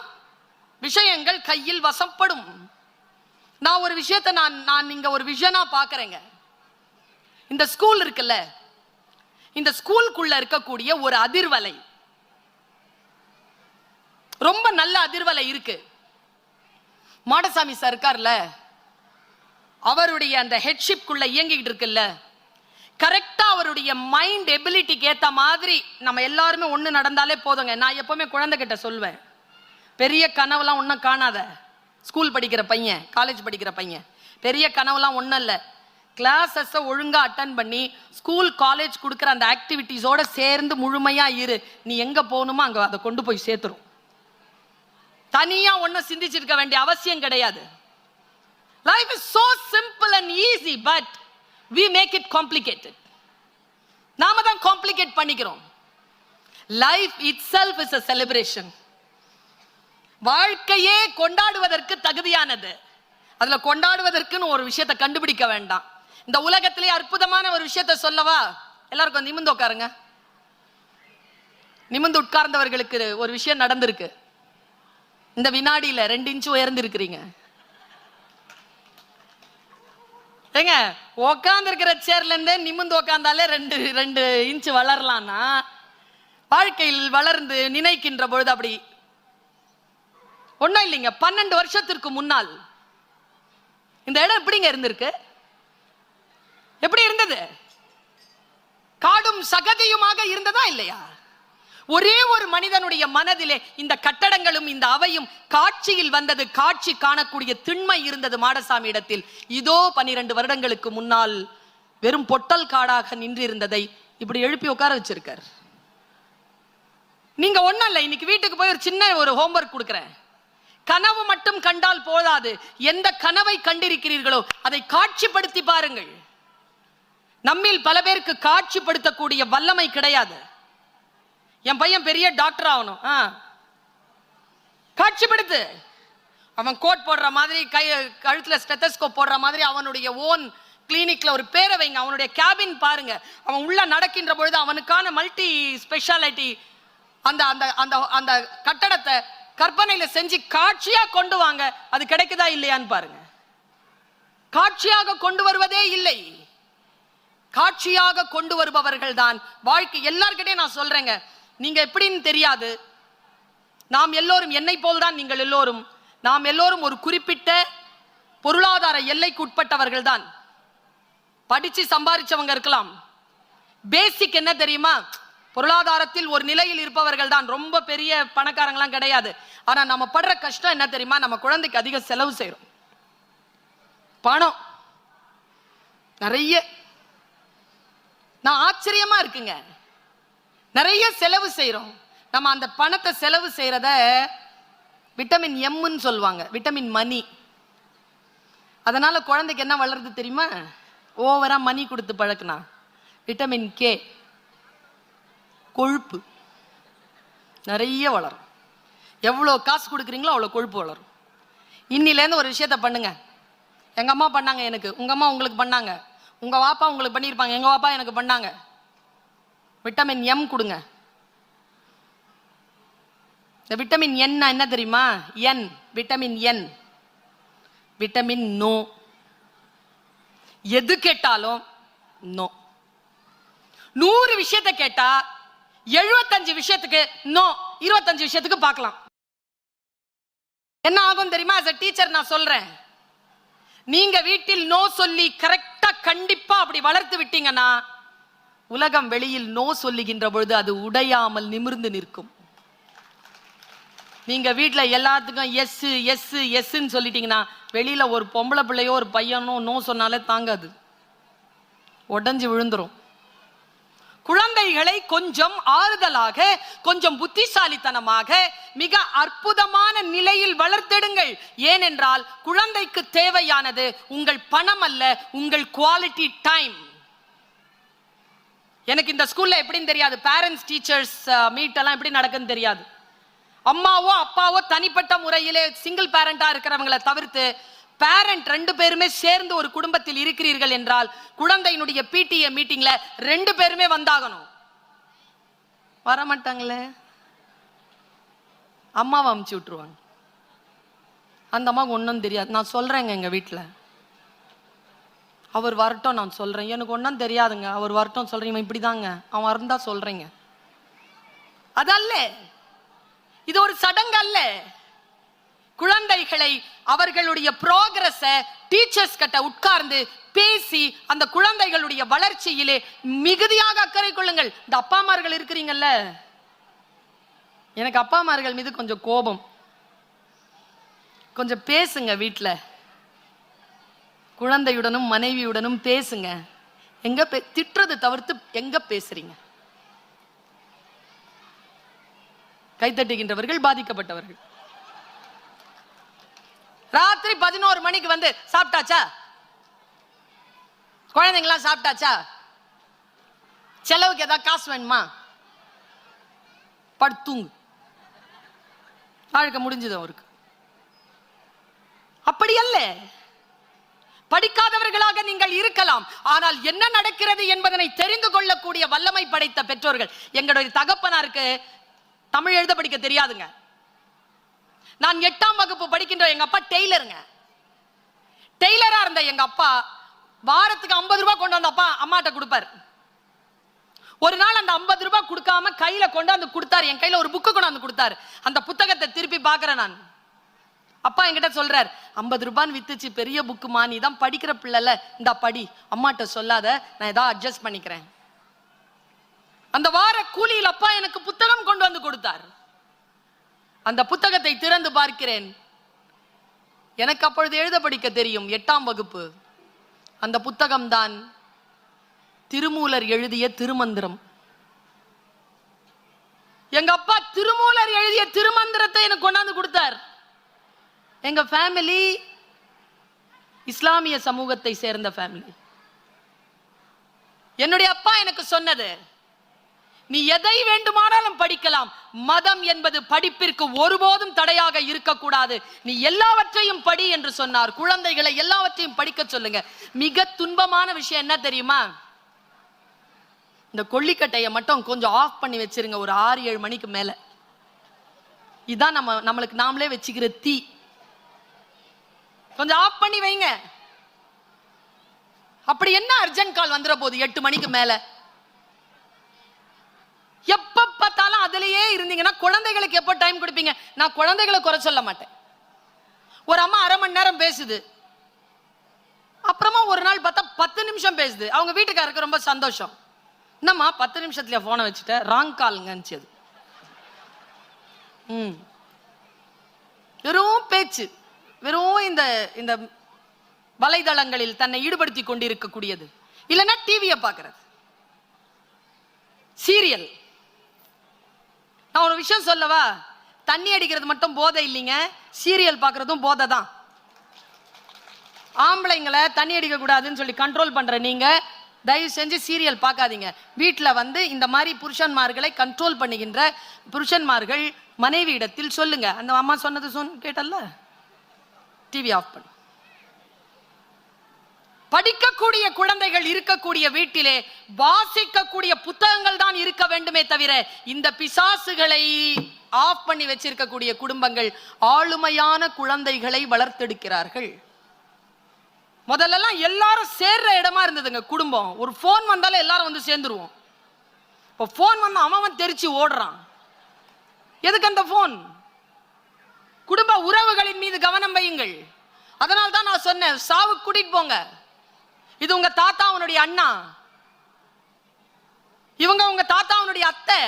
விஷயங்கள் கையில் வசப்படும். நான் ஒரு விஷயத்தை நான் இங்க ஒரு விஷனா பாக்குறேங்க. இந்த ஸ்கூல் இருக்குல்ல, இந்த ஸ்கூலுக்குள்ள இருக்கக்கூடிய ஒரு அதிர்வலை, ரொம்ப நல்ல அதிர்வலை இருக்கு. மாடசாமி சர்க்கார்ல அவருடைய அந்த ஹெட்ஷிப்குள்ள இயங்கிட்டு இருக்குல்ல, கரெக்டா அவருடைய மைண்ட் எபிலிட்டிக்கு ஏத்த மாதிரி நம்ம எல்லாருமே ஒண்ணு நடந்தாலே போதுங்க. நான் எப்பவுமே குழந்தைகிட்ட சொல்வேன், பெரிய கனவுலாம் ஒன்றும் காணாத. ஸ்கூல் படிக்கிற பையன், காலேஜ் படிக்கிற பையன், பெரிய கனவுலாம் ஒன்றும் இல்லை. கிளாஸஸை ஒழுங்கா அட்டன் பண்ணி ஸ்கூல் காலேஜ் கொடுக்குற அந்த ஆக்டிவிட்டிஸோட சேர்ந்து முழுமையா இரு. நீ எங்க போகணுமோ அங்க அதை கொண்டு போய் சேர்த்துரும். தனியா ஒன்னும் சிந்திச்சிருக்க வேண்டிய அவசியம் கிடையாது. Life is so simple and easy, but we make it complicated. நாம தான் காம்ப்ளிகேட் பண்ணிக்கிறோம். Life itself is a celebration. வாழ்க்கையே கொண்டாடுவதற்கு தகுதியானது. அதுல கொண்டாடுவதற்குன்னு ஒரு விஷயத்தை கண்டுபிடிக்க வேண்டாம். இந்த உலகத்திலே அற்புதமான ஒரு விஷயத்தை சொல்லவா? எல்லாருக்கும் நிமிர்ந்து உட்காருங்க. நிமிர்ந்து உட்கார்ந்தவர்களுக்கு ஒரு விஷயம் நடந்திருக்கு. இந்த வினாடியில 2 இன்ச் உயர்ந்து இருக்கிறீங்க. ஏங்க, உட்கார்ந்து இருக்கிற சேர்ல இருந்தே நிமிர்ந்து உட்கார்ந்தாலே 2 இன்ச் வளரலாம்னா, வாழ்க்கையில் வளர்ந்து நினைக்கின்ற பொழுது அப்படி ஒன்னும் இல்லைங்க. 12 வருஷத்திற்கு முன்னால் இந்த இடம் எப்படிங்க இருந்திருக்கு? எப்படி இருந்தது? காடும் சகதியுமாக இருந்ததா இல்லையா? ஒரே ஒரு மனிதனுடைய மனதிலே இந்த கட்டடங்களும் இந்த அவையும் காட்சியில் வந்தது. காட்சி காணக்கூடிய திண்மை இருந்தது மாடசாமி இடத்தில். இதோ 12 வருடங்களுக்கு முன்னால் வெறும் பொட்டல் காடாக நின்று இருந்ததை இப்படி எழுப்பி உட்கார வச்சிருக்கார். நீங்க ஒண்ணும் இல்லை, இன்னைக்கு வீட்டுக்கு போய் ஒரு சின்ன ஒரு ஹோம்வொர்க் கொடுக்கிறேன். கனவு மட்டும் கண்டால் போதாது, எந்த கனவை கண்டிருக்கிறீர்களோ அதை காட்சிப்படுத்தி பாருங்கள். நம்மில் பல பேருக்கு காட்சிப்படுத்தக்கூடிய வல்லமை கிடையாது. என் பையன் பெரிய டாக்டர் ஆகணும், காட்சிப்படுத்து. அவன் கோட் போடுற மாதிரி, கழுத்துல ஸ்டெத்தஸ்கோப் போடுற மாதிரி அவனுடைய ஓன் கிளினிக்ல ஒரு பேரை வைங்க. அவனுடைய கேபின் பாருங்க. அவன் உள்ள நடக்கின்ற பொழுது அவனுக்கான மல்டி ஸ்பெஷாலிட்டி அந்த அந்த அந்த அந்த கட்டடத்தை கற்பனையில செஞ்சு காட்சியா கொண்டு வாங்க. அது கிடைக்குதா இல்லையான்னு பாருங்க. காட்சியாக கொண்டு வருவதே இல்லை. காட்சியாக கொண்டு வருபவர்கள் தான் வாழ்க்கை. எல்லார்கிட்டையும் நான் சொல்றேங்க, நீங்க எப்படின்னு தெரியாது. நாம் எல்லோரும், என்னை போல்தான் நீங்கள் எல்லோரும், நாம் எல்லோரும் ஒரு குறிப்பிட்ட பொருளாதார எல்லைக்கு உட்பட்டவர்கள் தான். படிச்சு சம்பாதிச்சவங்க இருக்கலாம். பேசிக் என்ன தெரியுமா? பொருளாதாரத்தில் ஒரு நிலையில் இருப்பவர்கள் தான். ரொம்ப பெரிய பணக்காரங்களாம் கிடையாது. ஆனா நம்ம படுற கஷ்டம் என்ன தெரியுமா? நம்ம குழந்தைக்கு அதிக செலவு செய்யறோம். பணம் நிறைய, நான் ஆச்சரியமா இருக்குங்க, நிறைய செலவு செய்யறோம். நம்ம அந்த பணத்தை செலவு செய்யறத விட்டமின் எம்னு சொல்லுவாங்க, விட்டமின் மணி. அதனால குழந்தைக்கு என்ன வளருது தெரியுமா? ஓவரா மணி கொடுத்து பழக்கினா விட்டமின் கே, கொழுப்பு நிறைய வளரும். எவ்வளவு காசு கொடுக்குறீங்களோ அவ்வளவு கொழுப்பு வளரும். இன்னிலேருந்து ஒரு விஷயத்த பண்ணுங்க. எங்க அம்மா பண்ணாங்க எனக்கு, உங்க அம்மா உங்களுக்கு பண்ணாங்க, உங்க வாப்பா உங்களுக்கு பண்ணியிருப்பாங்க, எங்க வாப்பா எனக்கு பண்ணாங்க. விட்டமின் எம் கொடுங்க. இந்த விட்டமின் என் என்ன தெரியுமா? என், விட்டமின் என், விட்டமின் நோ. எது கேட்டாலும் நோ. 100 விஷயத்தை கேட்டா 75 விஷயத்துக்கு நோ, 25 விஷயத்துக்கு பார்க்கலாம். என்ன ஆகும் தெரியுமா? as a டீச்சர் நான் சொல்றேன், நீங்க வீட்டில் நோ சொல்லி கரெக்டா கண்டிப்பா அப்படி வளர்த்து விட்டீங்கன்னா, உலகம் வெளியில் நோ சொல்லுகின்ற பொழுது அது உடையாமல் நிமிர்ந்து நிற்கும். நீங்க வீட்டுல எல்லாத்துக்கும் எஸ் எஸ் எஸ்ன்னு சொல்லிட்டீங்கன்னா, வெளியில ஒரு பொம்பளை பிள்ளையோ ஒரு பையனோ நோ சொன்னாலே தாங்காது, உடஞ்சு விழுந்துரும். குழந்தை குழந்தைகளை கொஞ்சம் ஆறுதலாக, கொஞ்சம் புத்திசாலித்தனமாக, மிக அற்புதமான நிலையில் வளர்த்தெடுங்கள். ஏனென்றால் குழந்தைக்கு தேவையானது உங்கள் பணம் அல்ல, உங்கள் குவாலிட்டி டைம். எனக்கு இந்த ஸ்கூல்ல எப்படின்னு தெரியாது, பேரண்ட்ஸ் டீச்சர்ஸ் மீட் எல்லாம் எப்படி நடக்குன்னு தெரியாது. அம்மாவோ அப்பாவோ தனிப்பட்ட முறையிலே சிங்கிள் பேரண்டா இருக்கிறவங்களை தவிர்த்து பேரண்ட் 2 பேருமே சேர்ந்து ஒரு குடும்பத்தில் இருக்கிறீர்கள் என்றால் குழந்தையினுடைய பிடிஏ மீட்டிங்ல 2 பேருமே வந்தாகணும். வரமாட்டாங்களே, அம்மாவை அமுச்சு விட்டுருவாங்க. அந்த அம்மாவுக்கு ஒன்றும் தெரியாது. நான் சொல்றேங்க, எங்க வீட்டில் அவர் வரட்டும், நான் சொல்றேன், எனக்கு ஒன்றும் தெரியாதுங்க, அவர் வரட்டும் சொல்றீங்க, இப்படிதாங்க அவன் இருந்தா சொல்றீங்க. அதல்ல, இது ஒரு சடங்கு அல்ல. குழந்தைகளை அவர்களுடைய ப்ரோக்ரஸ டீச்சர்ஸ் கிட்ட உட்கார்ந்து பேசி அந்த குழந்தைகளுடைய வளர்ச்சியிலே மிகுதியாக அக்கறை கொள்ளுங்கள். இந்த அப்பாமார்கள் இருக்கிறீங்கல்ல, எனக்கு அப்பாமார்கள் மீது கொஞ்சம் கோபம். கொஞ்சம் பேசுங்க, வீட்டில் குழந்தையுடனும் மனைவியுடனும் பேசுங்க. எங்க திட்டுறது தவிர்த்து எங்க பேசுறீங்க? கைத்தட்டுகின்றவர்கள் பாதிக்கப்பட்டவர்கள். ராத்திரி 11 மணிக்கு வந்து சாப்பிட்டாச்சா, குழந்தைங்களாம் சாப்பிட்டாச்சா, செலவுக்கு ஏதாவது காசு வேணுமா, படுத்துங்க, வாழ்க்கை முடிஞ்சது அவருக்கு. அப்படி அல்ல. படிக்காதவர்களாக நீங்கள் இருக்கலாம், ஆனால் என்ன நடக்கிறது என்பதனை தெரிந்து கொள்ளக்கூடிய வல்லமை படைத்த பெற்றோர்கள். எங்களுடைய தகப்பனாருக்கு தமிழ் எழுத படிக்க தெரியாதுங்க. நான் 8ஆம் வகுப்பு படிக்கின்ற எங்க அப்பா டெய்லருங்க. டெய்லரா இருந்த எங்க அப்பா வாரத்துக்கு 50 ரூபாய் கொண்டு வந்த அப்பா அம்மாட்ட கொடுப்பார். ஒரு நாள் அந்த 50 ரூபாய் கொடுக்காம கையில கொண்டாந்து கொடுத்தாரு. என் கையில ஒரு புக்கு கொண்டாந்து கொடுத்தாரு. அந்த புத்தகத்தை திருப்பி பாக்குறேன் நான். அப்பா என்கிட்ட சொல்றார், 50 ரூபான்னு வித்துச்சு, பெரிய புக்குமா, நீ தான் படிக்கிற பிள்ளைல, இந்த படி, அம்மாட்ட சொல்லாத, நான் ஏதாவது அட்ஜஸ்ட் பண்ணிக்கிறேன். அந்த வார கூலியில் அப்பா எனக்கு புத்தகம் கொண்டு வந்து கொடுத்தார். அந்த புத்தகத்தை திறந்து பார்க்கிறேன். எனக்கு அப்பொழுது எழுத படிக்க தெரியும், 8ஆம் வகுப்பு. அந்த புத்தகம் தான் திருமூலர் எழுதிய திருமந்திரம். எங்க அப்பா திருமூலர் எழுதிய திருமந்திரத்தை எனக்கு கொண்டாந்து கொடுத்தார். எங்க ஃபேமிலி இஸ்லாமிய சமூகத்தை சேர்ந்த ஃபேமிலி. என்னுடைய அப்பா எனக்கு சொன்னது, நீ எதை வேண்டுமானாலும் படிக்கலாம், மதம் என்பது படிப்பிற்கு ஒருபோதும் தடையாக இருக்கக்கூடாது, நீ எல்லாவற்றையும் படி என்று சொன்னார். குழந்தைகளை எல்லாவற்றையும் படிக்க சொல்லுங்க. மிக துன்பமான விஷயம் என்ன தெரியுமா? இந்த கொல்லிக்கட்டையை மட்டும் கொஞ்சம் ஆஃப் பண்ணி வச்சிருங்க ஒரு 6-7 மணிக்கு மேல. இதான் நம்மளுக்கு நாமளே வச்சுக்கிற தீ. கொஞ்சம் ஆஃப் பண்ணி வைங்க. அப்படி என்ன அர்ஜென்ட் கால் வந்துற போது 8 மணிக்கு மேல எப்ப பார்த்தாலும் அதுலயே இருந்தீங்கன்னா குழந்தைகளுக்கு எப்ப டைம் கொடுப்பீங்க? நான் குழந்தைகளை குறை சொல்ல மாட்டேன். ஒரு அம்மா 1/2 மணி நேரம் பேசுது, அப்புறமா ஒரு நாள் பார்த்தா 10 நிமிஷம் பேசுது. அவங்க வீட்டுக்காரருக்கு ரொம்ப சந்தோஷம். என்னம்மா 10 நிமிஷத்துல போனை வச்சுட்ட, ராங் கால்ங்க. வெறும் பேச்சு, வெறும் இந்த வலைதளங்களில் தன்னை ஈடுபடுத்தி கொண்டிருக்கக்கூடியது, இல்லைன்னா டிவியை பார்க்கறது, சீரியல். நான் ஒரு விஷயம் சொல்லவா, தண்ணி அடிக்கிறது மட்டும் போதை இல்லைங்க, சீரியல் பார்க்கறதும் போதை தான். ஆம்பளைங்களை தண்ணி அடிக்க கூடாதுன்னு சொல்லி கண்ட்ரோல் பண்ற நீங்க தயவு செஞ்சு சீரியல் பார்க்காதீங்க. வீட்டில் வந்து இந்த மாதிரி புருஷன்மார்களை கண்ட்ரோல் பண்ணுகின்ற புருஷன்மார்கள் மனைவி இடத்தில் சொல்லுங்க, அந்த அம்மா சொன்னது கேட்டல்ல, டிவி ஆஃப் பண்ணு. படிக்கக்கூடிய குழந்தைகள் இருக்கக்கூடிய வீட்டிலே வாசிக்கக்கூடிய புத்தகங்கள் தான் இருக்க வேண்டுமே தவிர இந்த பிசாசுகளை ஆஃப் பண்ணி வச்சிருக்கக்கூடிய குடும்பங்கள் ஆளுமையான குழந்தைகளை வளர்த்தெடுக்கிறார்கள். முதல்ல எல்லாரும் சேர்ற இடமா இருந்ததுங்க குடும்பம். ஒரு போன் வந்தாலும் எல்லாரும் வந்து சேர்ந்துருவோம். இப்போ போன் வந்தா அவன் தெரிச்சு ஓடுறான். எதுக்கு அந்த போன்? குடும்ப உறவுகளின் மீது கவனம் வையுங்கள். அதனால தான் நான் சொன்னேன், சாவு கூட்டிட்டு போங்க. இது உங்க தாத்தாவுடைய அண்ணா, இவங்க உங்க தாத்தாவுடைய அத்தை,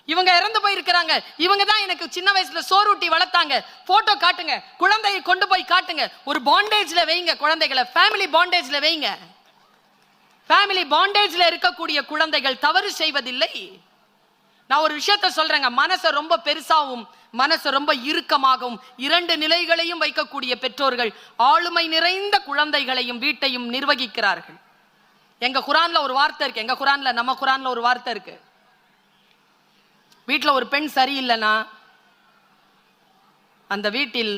இவங்க இறந்து போயிருக்கிறாங்க, இவங்க தான் எனக்கு சின்ன வயசுல சோறுட்டி வளர்த்தாங்க. போட்டோ காட்டுங்க, குழந்தையை கொண்டு போய் காட்டுங்க, ஒரு பாண்டேஜ்ல வைங்க, குழந்தைகளை ஃபேமிலி பாண்டேஜ்ல வைங்க. ஃபேமிலி பாண்டேஜ்ல இருக்கக்கூடிய குழந்தைகள் தவறு செய்வதில்லை. நான் ஒரு விஷயத்தை சொல்றேங்க, மனசை ரொம்ப பெருசாவும் மனசை ரொம்ப இறுக்கமாகவும் இரண்டு நிலைகளையும் வைக்கக்கூடிய பெற்றோர்கள் ஆளுமை நிறைந்த குழந்தைகளையும் வீட்டையும் நிர்வகிக்கிறார்கள். எங்க குரான்ல ஒரு வார்த்தை இருக்கு, எங்க குரான்ல நம்ம குரான்ல ஒரு வார்த்தை இருக்கு, வீட்டில் ஒரு பெண் சரியில்லைன்னா அந்த வீட்டில்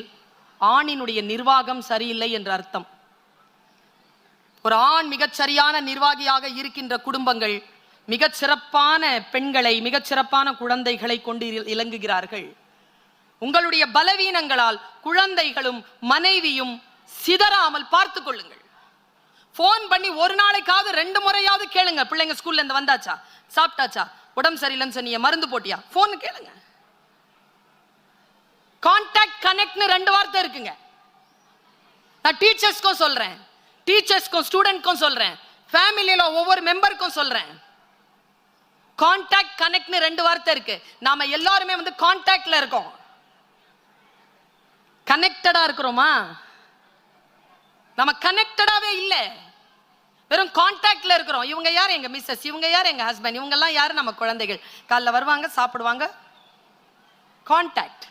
ஆணினுடைய நிர்வாகம் சரியில்லை என்று அர்த்தம். ஒரு ஆண் மிகச் சரியான நிர்வாகியாக இருக்கின்ற குடும்பங்கள் மிகச் சிறப்பான பெண்களை மிகச் சிறப்பான குழந்தைகளை கொண்டு இலங்குகிறார்கள். உங்களுடைய பலவீனங்களால் குழந்தைகளும் மனைவியும் சிதறாமல் பார்த்துக் கொள்ளுங்கள். போன் பண்ணி ஒரு நாளைக்காவது 2 முறையாவது கேளுங்க, பிள்ளைங்க ஸ்கூல்ல இருந்து வந்தாச்சா, சாப்பிட்டாச்சா, உடம்பு சரியில்லைன்னு சொன்னீங்க, மருந்து போட்டியா, போன் கேளுங்க. கான்டாக்ட் கனெக்ட்னு 2 வார்த்தை இருக்குங்க. நான் டீச்சர்ஸ்க்கும் சொல்றேன், டீச்சர்ஸ்க்கும் ஸ்டூடெண்ட்க்கும் சொல்றேன், ஃபேமிலியில ஒவ்வொரு மெம்பருக்கும் சொல்றேன். கான்டாக்ட் கனெக்ட்னு 2 வார்த்தை இருக்கு. நாம எல்லாருமே கான்டாக்ட்ல இருக்கோம், கனெக்டடா இருக்கிறோமா? நம்ம கனெக்டடாவே இல்ல, வெறும் கான்டாக்ட்ல இருக்கிறோம். இவங்க யார்? எங்க மிஸ்ஸஸ், இவங்க யார்? எங்க ஹஸ்பண்ட், இவங்க எல்லாம் யாரு? நம்ம குழந்தைகள். காலைல வருவாங்க, சாப்பிடுவாங்க, கான்டாக்ட்.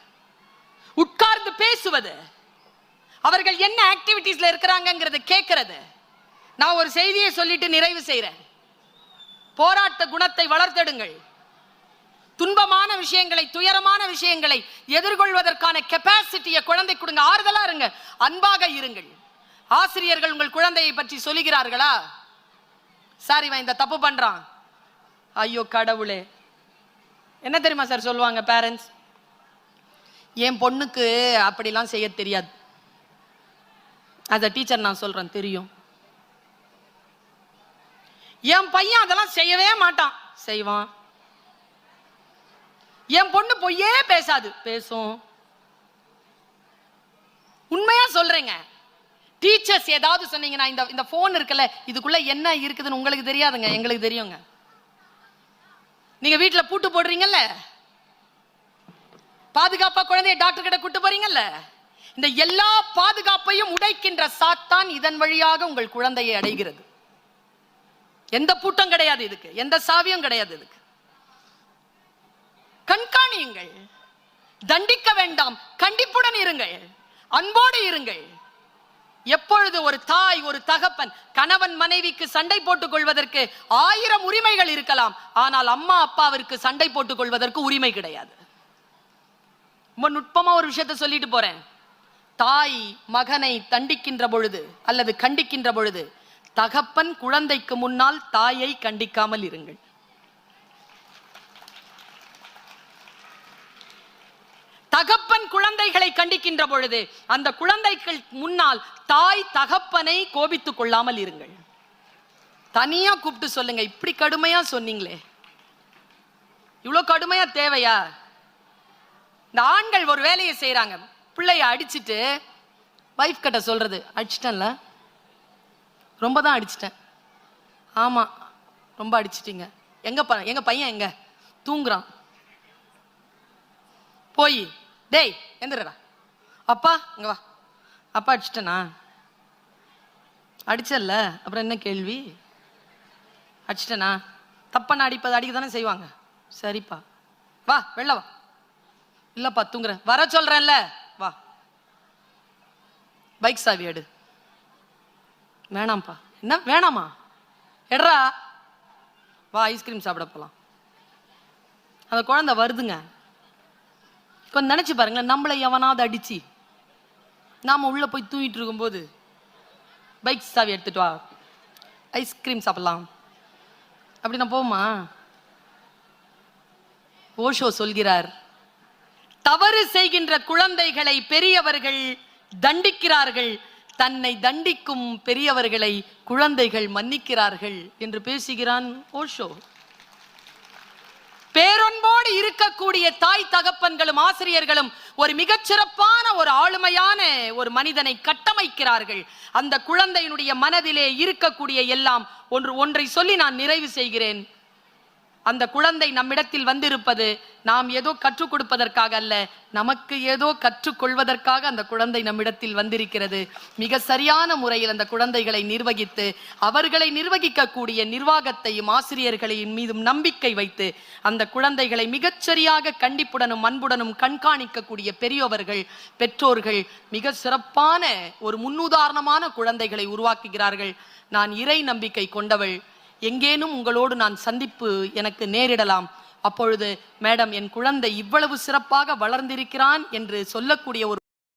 உட்கார்ந்து பேசுவது, அவர்கள் என்ன ஆக்டிவிட்டீஸ்ல இருக்கிறாங்கிறது கேட்கிறது. நான் ஒரு செய்தியை சொல்லிட்டு நிறைவு செய்றேன். போராட்ட குணத்தை வளர்த்தெடுங்கள். துன்பமான விஷயங்களை, துயரமான விஷயங்களை எதிர்கொள்வதற்கான கெப்பாசிட்டியை குழந்தை கொடுங்க. ஆறுதலா இருங்க, அன்பாக இருங்கள். ஆசிரியர்கள் உங்கள் குழந்தையை பற்றி சொல்லுகிறார்களா? சார் இவன் இந்த தப்பு பண்றான், ஐயோ கடவுளே. என்ன தெரியுமா சார் சொல்லுவாங்க பேரண்ட்ஸ்? என் பொண்ணுக்கு அப்படிலாம் செய்ய தெரியாது. அத டீச்சர் நான் சொல்றேன், தெரியும். என் பையன் அதெல்லாம் செய்யவே மாட்டான், செய்வான். என் பொண்ணு பொய்யே பேசாது, பேசும். உண்மையா சொல்றேங்க. டீச்சர்ஸ் ஏதாவது சொன்னீங்கன்னா, இந்த போன் இருக்குல்ல, இதுக்குள்ள என்ன இருக்குதுன்னு உங்களுக்கு தெரியாதுங்க, எங்களுக்கு தெரியுங்க. நீங்க வீட்டுல பூட்டு போடுறீங்கல்ல, பாதுகாப்பா குழந்தைய டாக்டர் கிட்ட கூட்டு போறீங்கல்ல, இந்த எல்லா பாதுகாப்பையும் உடைக்கின்ற சாத்தான் இதன் வழியாக உங்கள் குழந்தையை அடைகிறது. எந்த பூட்டம் கிடையாது இதுக்கு, எந்த சாவியும் கிடையாது இதுக்கு. கண்காணியுங்கள், தண்டிக்க வேண்டாம், கண்டிப்புடன் இருங்கள், அன்போடு இருங்கள். எப்பொழுது ஒரு தாய், ஒரு தகப்பன் கணவன் மனைவிக்கு சண்டை போட்டுக் கொள்வதற்கு 1000 உரிமைகள் இருக்கலாம், ஆனால் அம்மா அப்பாவிற்கு சண்டை போட்டுக் கொள்வதற்கு உரிமை கிடையாது. ரொம்ப நுட்பமா ஒரு விஷயத்தை சொல்லிட்டு போறேன். தாய் மகனை தண்டிக்கின்ற பொழுது அல்லது கண்டிக்கின்ற பொழுது தகப்பன் குழந்தைக்கு முன்னால் தாயை கண்டிக்காமல் இருங்கள். தகப்பன் குழந்தைகளை கண்டிக்கின்ற பொழுது அந்த குழந்தைகள் முன்னால் தாய் தகப்பனை கோபித்துக் கொள்ளாமல் இருங்கள். தனியா கூப்பிட்டு சொல்லுங்க, இப்படி கடுமையா சொன்னீங்களே, இவ்வளவு கடுமையா தேவையா? இந்த ஆண்கள் ஒரு வேலையை செய்யறாங்க, பிள்ளைய அடிச்சுட்டு வைஃப் கிட்ட சொல்றது, அடிச்சிட்டேன்ல, ரொம்ப தான் அடிச்சிட்டேன். ஆமா ரொம்ப அடிச்சிட்டீங்க. எங்க பையன் எங்க தூங்குறான், போய் டேய் எந்திரடா, அப்பா இங்க வா, அப்பா அடிச்சிட்டனா? அடிச்சல்ல, அப்புறம் என்ன கேள்வி? அடிச்சிட்டனா? தப்பண்ணா அடிப்பது அடிக்க தானே செய்வாங்க. சரிப்பா வா, வெளில வா. இல்லப்பா தூங்குற, வர சொல்றேன்ல, வா. பைக் சாவி எடு. வேணாம்ப்பா. என்ன வேணாமா? எடுறா, வா ஐஸ்கிரீம் சாப்பிட போலாம். அந்த குழந்தை வருதுங்க. கொஞ்சம் நினைச்சு பாருங்க, நம்மளை எவனாவது அடிச்சு நாம உள்ள போய் தூங்கிட்டு இருக்கும் போது பைக் சாவி எடுத்துட்டு வா ஐஸ்கிரீம் சாப்பிடலாம் அப்படி நான் போமா? ஓஷோ சொல்கிறார், தவறு செய்கின்ற குழந்தைகளை பெரியவர்கள் தண்டிக்கிறார்கள், தன்னை தண்டிக்கும் பெரியவர்களை குழந்தைகள் மன்னிக்கிறார்கள் என்று பேசுகிறான் ஓஷோ. பேரன்போடு இருக்கக்கூடிய தாய் தகப்பன்களும் ஆசிரியர்களும் ஒரு மிகச்சிறப்பான ஒரு ஆளுமையான ஒரு மனிதனை கட்டமைக்கிறார்கள். அந்த குழந்தையினுடைய மனதிலே இருக்கக்கூடிய எல்லாம் ஒன்றை சொல்லி நான் நிறைவு செய்கிறேன். அந்த குழந்தை நம்மிடத்தில் வந்திருப்பது நாம் ஏதோ கற்றுக் கொடுப்பதற்காக அல்ல, நமக்கு ஏதோ கற்றுக்கொள்வதற்காக அந்த குழந்தை நம்மிடத்தில் வந்திருக்கிறது. மிக சரியான முறையில் அந்த குழந்தைகளை நிர்வகித்து அவர்களை நிர்வகிக்கக்கூடிய நிர்வாகத்தையும் ஆசிரியர்களையும் மீதும் நம்பிக்கை வைத்து அந்த குழந்தைகளை மிகச்சரியாக கண்டிப்புடனும் அன்புடனும் கண்காணிக்கக்கூடிய பெரியவர்கள், பெற்றோர்கள் மிக சிறப்பான ஒரு முன்னுதாரணமான குழந்தைகளை உருவாக்குகிறார்கள். நான் இறை நம்பிக்கை கொண்டவள், எங்கேனும் உங்களோடு நான் சந்திப்பு எனக்கு நேரிடலாம், அப்பொழுது மேடம் என் குழந்தை இவ்வளவு சிறப்பாக வளர்ந்திருக்கிறான் என்று சொல்லக்கூடிய ஒரு